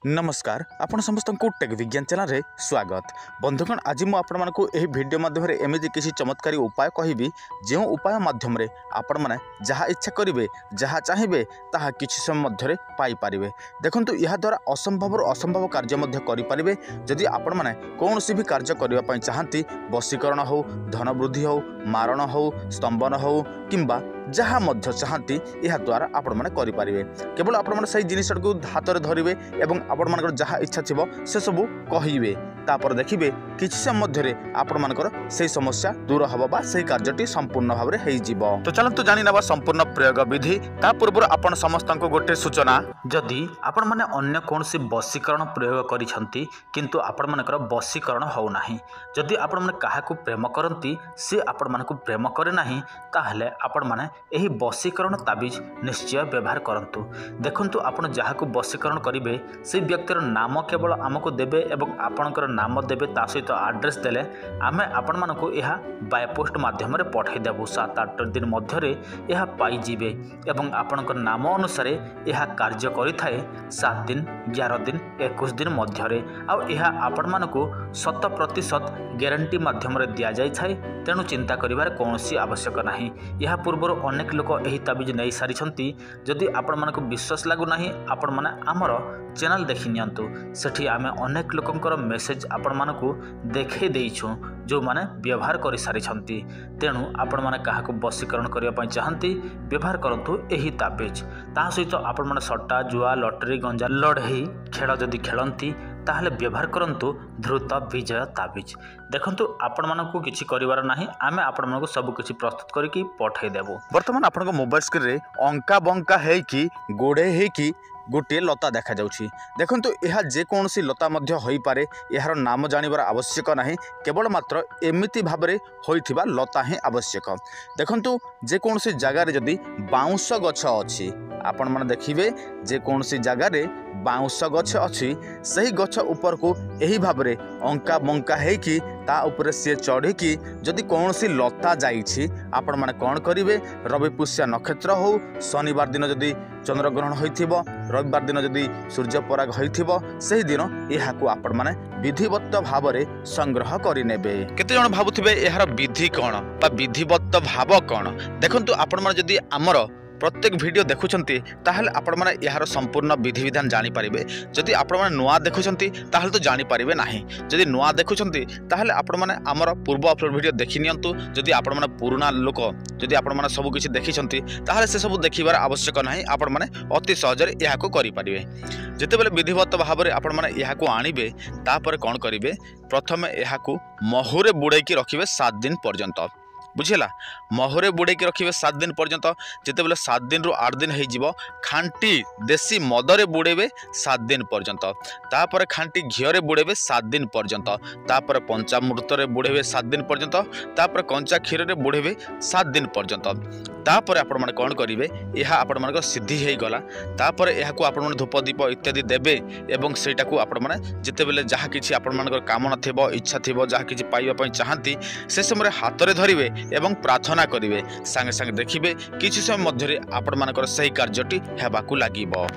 नमस्कार आपण समस्त को टेक विज्ञान चैनल रे स्वागत। बंधुगण आज मु आपण मानकु एही वीडियो माध्यम रे एमिति किसी चमत्कारी उपाय कहिबी जो उपाय माध्यम रे आपण माने जहा इच्छा करिवे जहा चाहिबे ताहा किछि समय मध्य रे पाई परिबे। देखंतु यहा द्वारा असंभव असंभव कार्य मध्य करि परिबे। जदि आपण माने कोनोसी भी कार्य करिवा पई चाहंती वशीकरण हो धन वृद्धि हो मारण हो स्तंभन हो किंबा जहाँ मध्य चाहती यह द्वारा आपण माने करि परिबे। केवल आपण माने सही जिनिस को हाथ रे धरिबे एवं आपण मानकर जहाँ इच्छा थिबो से सब कहिबे तापर देखिबे किछि समय मध्य रे आपण मानकर सही समस्या दूर हबो बा सही कार्यटी संपूर्ण भाव रे हेइ जीवो। तो चलंतु जानि नबा संपूर्ण प्रयोग विधि। ता पूर्व आपण समस्त को गोटे सूचना, जदि आपण माने अन्य कोनसी वशीकरण प्रयोग करिसंती किंतु आपण मानकर वशीकरण हो नाही, जदि आपण माने काहाकू प्रेम करंती से आपण मानकू प्रेम करे नाही ताहले आपण माने एही वशीकरण ताबिज निश्चय व्यवहार करंतु। देखंतु आपण जहाकू वशीकरण करिवे से व्यक्तिर नाम केवल आमको देबे एवं आपणकर नाम देबे ता सहित एड्रेस देले आमे आपण मानकू यह बाय पोस्ट माध्यम रे पठाई देबु। 7-8 दिन मध्य रे यह पाई जीवे एवं आपणकर नाम अनुसार यह कार्य करिथाए 7 दिन 11 दिन 21 दिन मध्य रे। आ यह आपण मानकू 100% ग्यारंटी माध्यम रे दिया जाय थाए, तेणु चिंता करिवार कोनोसी आवश्यक नाही। यह पूर्व अनेक लोक एही ताबिज नहीं सारी। जदि आपण मानकू विश्वास लागु नाही आपण माने हमर चैनल देखि नियंतु, सेठी आमे अनेक लोकंकर मेसेज आपण मानकू देखै देइछु जो माने व्यवहार करि सारी छंती। तेणु आपण माने काहाकू वशीकरण करिया पई चाहंती व्यवहार करंतु एही ताबिज। ता सहित आपण माने सट्टा जुआ लॉटरी गंजा लड़ेई खेल जदि खेलंती ताहले व्यवहार करंतु ध्रुत विजय ताबिज। देखंतु आपण मानकू किछि करिवार नाही, आमे आपण मानकू सब किछि प्रस्तुत करिकि पठाई देबो। वर्तमान आपण मोबाइल स्क्रीन रे अंका बंका है कि गोड़े है कि गोटे लता देखा जाउछि। देखंतु यह जेकोसी लता मध्य होई पारे, यार नाम जानिबार आवश्यक नाही, केवल मात्र एमिति भाबरे होइथिबा लता ही आवश्यक। देखंतु जेकोसी जगह रे जदि बाउंस गछ अछि आपण माने देखिबे जेकोसी जगह रे बाउंस गछ अछि सही गछ ऊपर को एही भाबरे अंका बंका है कि ता ऊपर से चढ़ी कि जदि कोनोसी लता जाइछि आपण माने कोन करिवे, रवि पुष्य नक्षत्र हो शनिवार दिन जदि चंद्रग्रहण होइथिबो रविवार दिन जदि सूर्य पराग होइथिबो सही दिन एहाकू आपण माने विधिवत भाव रे संग्रह करि नेबे। केते जण भाबुथिबे एहार विधि कोन बा विधिवत भाव कोन। देखंतु आपण माने जदि हमर प्रत्येक वीडियो देखुछंती ताहले आपण माने यार संपूर्ण विधि विधान जानि परिबे। जदि आपण माने नुआ देखुछंती ताहले तो जानि परिबे नाही, जदि नुआ देखुछंती ताहले आपण माने हमर पूर्व अपलोड वीडियो देखि नियंतु। जदि आपण माने पुराना लोक जदि आपण माने सब किछि देखिछंती ताहले से सब देखिबार आवश्यक नाही, आपण माने अति सहज रे याको करि परिबे। जेतेबेले विधिवत भाव रे आपण माने याको आनिबे तापर कोन करिवे, प्रथमे याको महुरे बुड़ेकी रखिबे 7 दिन पर्यंत। बुझेला, महुरे बुड़ेकी रखिए 7 दिन पर्यंत। जितेबले 7 दिन रु 8 दिन हो खांटी देसी मदरे बुड़ेबे 7 दिन पर्यंत। तापर खांटी घीरे बुड़ेबे 7 दिन पर्यंत। तापर पंचामृत रे बुड़ेबे 7 दिन पर्यंत। तापर कंचा क्षीर रे बुड़ेबे 7 दिन पर्यंत। तापर आपण माने कोन करिवे, यह आपण माने सिद्धि हे गला। तापर यह को आपण माने धूप दीप इत्यादि देबे एवं सेटा को आपण माने जितेबले जहा किछि आपण माने कामना थिबो इच्छा थिबो जहा किछि पाइबा पई चाहंती से समय हाथ रे धरिवे एवं प्रार्थना करिवे। संगे संगे देखिबे किछि समय मध्य रे आपण मानकर सही कार्यटी हेबाकू लागिबो।